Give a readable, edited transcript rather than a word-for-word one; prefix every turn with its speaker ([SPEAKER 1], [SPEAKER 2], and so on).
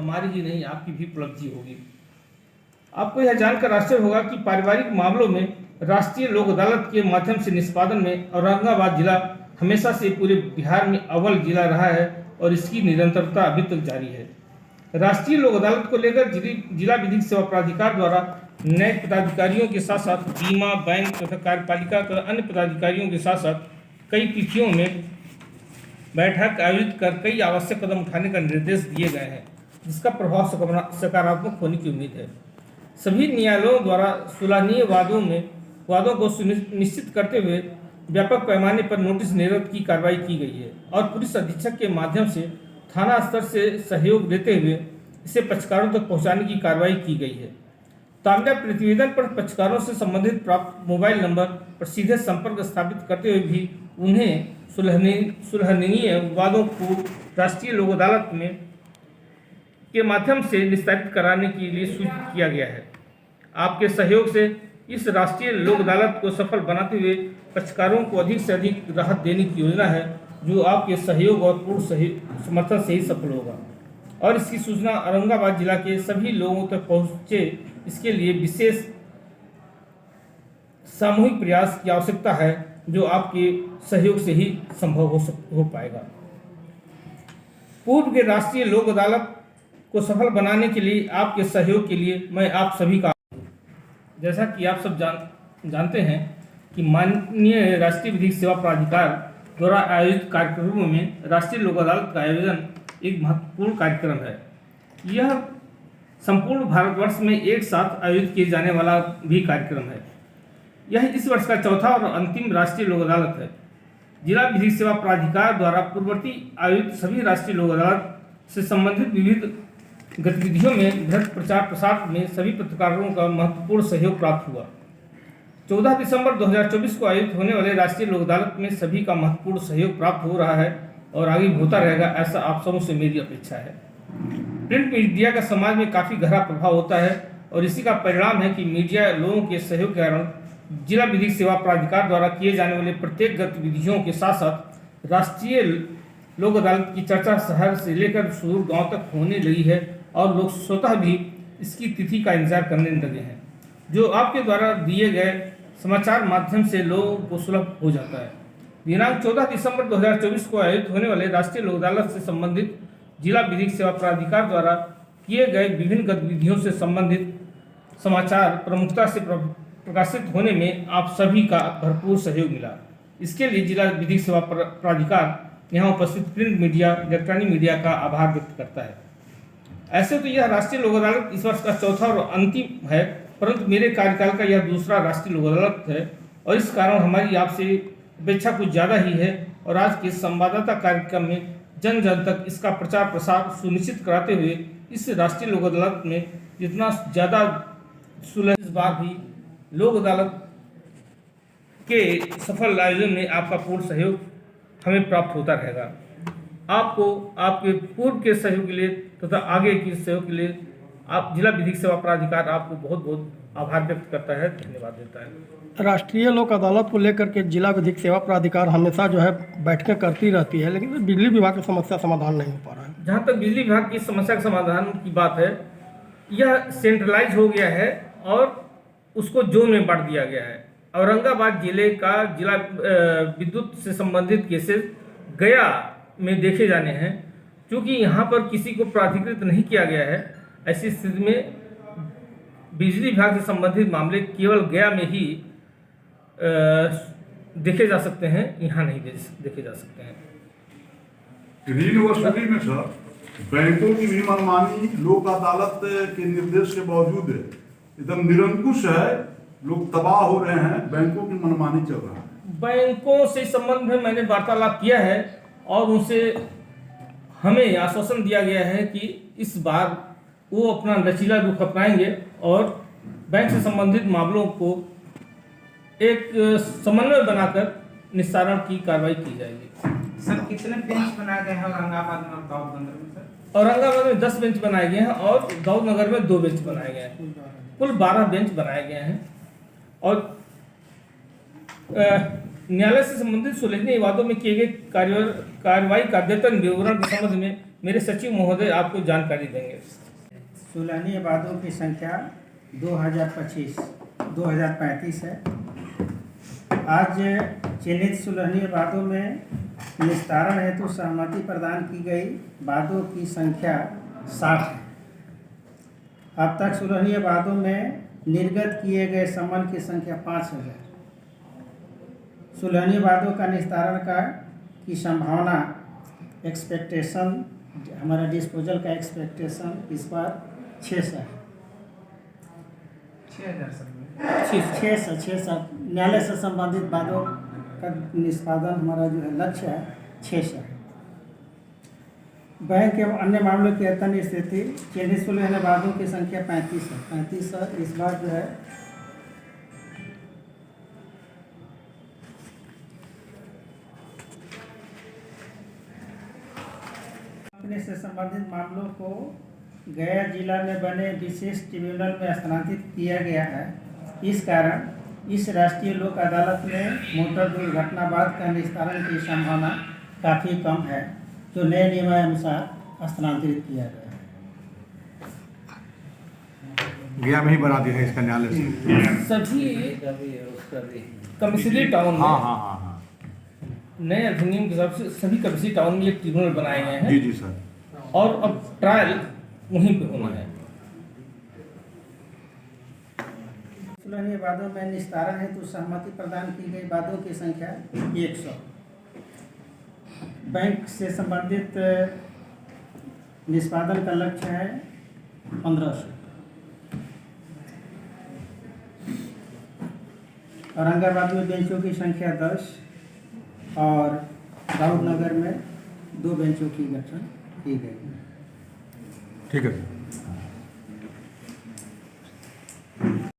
[SPEAKER 1] हमारी ही नहीं आपकी भी उपलब्धि होगी। आपको यह जानकर आश्चर्य होगा कि पारिवारिक मामलों में राष्ट्रीय लोक अदालत के माध्यम से निष्पादन में औरंगाबाद जिला हमेशा से पूरे बिहार में अव्वल जिला रहा है और इसकी निरंतरता अभी तक जारी है। राष्ट्रीय लोक अदालत को लेकर जिला विधिक सेवा प्राधिकार द्वारा न्यायिक पदाधिकारियों के साथ साथ बीमा, बैंक तथा कार्यपालिका का अन्य पदाधिकारियों के साथ साथ कई तिथियों में बैठक आयोजित कर कई आवश्यक कदम उठाने का निर्देश दिए गए हैं, जिसका प्रभाव सकारात्मक होने की उम्मीद है। सभी न्यायालयों द्वारा सुलहनीय वादों को सुनिश्चित करते हुए व्यापक पैमाने पर नोटिस निर्गत की कार्रवाई की गई है और पुलिस अधीक्षक के माध्यम से थाना स्तर से सहयोग देते हुए इसे पक्षकारों तक पहुंचाने की कार्रवाई की गई है। तामिला प्रतिवेदन पर पक्षकारों से संबंधित प्राप्त मोबाइल नंबर पर सीधे संपर्क स्थापित करते हुए भी उन्हें सुलहनीय वादों को राष्ट्रीय लोक अदालत में के माध्यम से निस्तारित कराने के लिए सूचित किया गया है। आपके सहयोग से इस राष्ट्रीय लोक अदालत को सफल बनाते हुए पक्षकारों को अधिक से अधिक राहत देने की योजना है, जो आपके सहयोग और पूर्ण समर्थन से ही सफल होगा और इसकी सूचना औरंगाबाद जिला के सभी लोगों तक पहुंचे। इसके लिए विशेष सामूहिक प्रयास की आवश्यकता है, जो आपके सहयोग से ही संभव हो पाएगा। पूर्व के राष्ट्रीय लोक अदालत को सफल बनाने के लिए आपके सहयोग के लिए मैं आप सभी का, जैसा कि आप सब जानते हैं कि माननीय राष्ट्रीय विधिक सेवा प्राधिकार द्वारा आयोजित कार्यक्रमों में राष्ट्रीय लोक अदालत का आयोजन एक महत्वपूर्ण कार्यक्रम है। यह संपूर्ण भारतवर्ष में एक साथ आयोजित किए जाने वाला भी कार्यक्रम है। यह इस वर्ष का चौथा और अंतिम राष्ट्रीय लोक अदालत है। जिला विधिक सेवा प्राधिकार द्वारा पूर्ववर्ती आयोजित सभी राष्ट्रीय लोक अदालत से संबंधित विविध गतिविधियों में बृहद प्रचार प्रसार में सभी पत्रकारों का महत्वपूर्ण सहयोग प्राप्त हुआ। 14 दिसंबर 2024 को आयोजित होने वाले राष्ट्रीय लोक अदालत में सभी का महत्वपूर्ण सहयोग प्राप्त हो रहा है और आगे होता रहेगा, ऐसा आप सबों से मेरी अपेक्षा है। प्रिंट मीडिया का समाज में काफ़ी गहरा प्रभाव होता है और इसी का परिणाम है कि मीडिया लोगों के सहयोग के कारण जिला विधिक सेवा प्राधिकार द्वारा किए जाने वाले प्रत्येक गतिविधियों के साथ साथ राष्ट्रीय लोक अदालत की चर्चा शहर से लेकर सुदूर गांव तक होने लगी है और लोग स्वतः भी इसकी तिथि का इंतजार करने लगे हैं, जो आपके द्वारा दिए गए समाचार माध्यम से लोगों को सुलभ हो जाता है। दिनांक 14 दिसंबर 2024 को आयोजित होने वाले राष्ट्रीय लोक अदालत से संबंधित जिला विधिक सेवा प्राधिकार द्वारा किए गए विभिन्न गतिविधियों से संबंधित समाचार प्रमुखता से प्रकाशित होने में आप सभी का भरपूर सहयोग मिला। इसके लिए जिला विधिक सेवा प्राधिकार यहाँ उपस्थित प्रिंट मीडिया, इलेक्ट्रॉनिक मीडिया का आभार व्यक्त करता है। ऐसे तो यह राष्ट्रीय लोक अदालत इस वर्ष का चौथा और अंतिम है, परंतु मेरे कार्यकाल का यह दूसरा राष्ट्रीय लोक अदालत है और इस कारण हमारी आपसे अपेक्षा कुछ ज़्यादा ही है और आज के संवाददाता कार्यक्रम में जन जन तक इसका प्रचार प्रसार सुनिश्चित कराते हुए इस राष्ट्रीय लोक अदालत में जितना ज़्यादा सुलह इस बार भी लोक अदालत के सफल आयोजन में आपका पूर्ण सहयोग हमें प्राप्त होता रहेगा। आपको आपके पूर्व के सहयोग के लिए तथा आगे के सहयोग के लिए आप जिला विधिक सेवा प्राधिकार आपको बहुत बहुत आभार व्यक्त करता है, धन्यवाद देता है।
[SPEAKER 2] राष्ट्रीय लोक अदालत को लेकर के जिला विधिक सेवा प्राधिकार हमेशा जो है बैठकें करती रहती है, लेकिन बिजली विभाग की समस्या समाधान नहीं हो पा रहा है।
[SPEAKER 1] जहाँ तक बिजली विभाग की समस्या के समाधान की बात है, यह सेंट्रलाइज हो गया है और उसको जोन में बांट दिया गया है। औरंगाबाद जिले का जिला विद्युत से संबंधित केसेस गया में देखे जाने हैं। क्योंकि यहाँ पर किसी को प्राधिकृत नहीं किया गया है, ऐसी स्थिति में बिजली विभाग से संबंधित मामले केवल गया में ही देखे जा सकते हैं, यहाँ नहीं देखे जा सकते हैं।
[SPEAKER 3] यूनिवर्सिटी में सर बैंकों की भी मनमानी लोक अदालत के निर्देश के बावजूद एकदम निरंकुश है, लोग तबाह हो रहे हैं, बैंकों की मनमानी चल रहा है।
[SPEAKER 1] बैंकों से संबंध में मैंने वार्तालाप किया है और उनसे हमें आश्वासन दिया गया है कि इस बार वो अपना लचीला रुख अपनाएंगे और बैंक से संबंधित मामलों को एक समन्वय बनाकर निस्तारण की कार्रवाई की जाएगी।
[SPEAKER 4] सर कितने बेंच बनाए गए हैं औरंगाबाद में और दाऊदनगर में? सर
[SPEAKER 1] औरंगाबाद में 10 बेंच बनाए गए हैं और दाऊदनगर में 2 बेंच बनाए गए हैं, कुल 12 बेंच बनाए गए हैं। और न्यायालय से संबंधित सुलझने विवादों में किए गए कार्रवाई का अद्यतन विवरण के संबंध में मेरे सचिव महोदय आपको जानकारी देंगे।
[SPEAKER 5] सुलहनी आबादों की संख्या 2035 है। आज चिन्हित सुलहनी आबादों में निस्तारण हेतु सहमति प्रदान की गई वादों की संख्या 60 है। अब तक सुलहनी आबादों में निर्गत किए गए समन की संख्या 5000। सुलहनी वादों का निस्तारण की संभावना एक्सपेक्टेशन, हमारा डिस्पोजल का एक्सपेक्टेशन इस बार 600 है।
[SPEAKER 4] 6000 सर।
[SPEAKER 5] 600 न्यायालय से संबंधित वादों का निष्पादन हमारा जो है लक्ष्य है 600 है। बैंक एवं अन्य मामलों की अत्यंत स्थिति चिन्हित सुलहनी वादों की संख्या 35 है। 35 इस बार जो है कंपनी से संबंधित मामलों को गया जिला में बने विशेष ट्रिब्यूनल में स्थानांतरित किया गया है। इस कारण इस राष्ट्रीय लोक अदालत में मोटर दुर्घटना का निस्तारण की संभावना काफ़ी कम है, जो नए नियमानुसार स्थानांतरित किया गया है।
[SPEAKER 6] गया में ही बना दिया है इसका न्यायालय से।
[SPEAKER 1] सभी कमिश्नरी टाउन में
[SPEAKER 6] हाँ
[SPEAKER 1] नए अधिनियम के हिसाब से सभी कमिश्नरी टाउन में एक ट्रिब्यूनल बनाए गए हैं
[SPEAKER 6] जी सर।
[SPEAKER 1] और अब ट्रायल वहीं पे होना है।
[SPEAKER 5] सुलहनी वादों में निस्तारण हेतु सहमति प्रदान की गई वादों की संख्या 100। बैंक से संबंधित निष्पादन का लक्ष्य है 1500। औरंगाबाद में बेंचों की संख्या 10 और दाऊदनगर में 2 बेंचों की गठन की गई है।
[SPEAKER 6] ठीक है सर।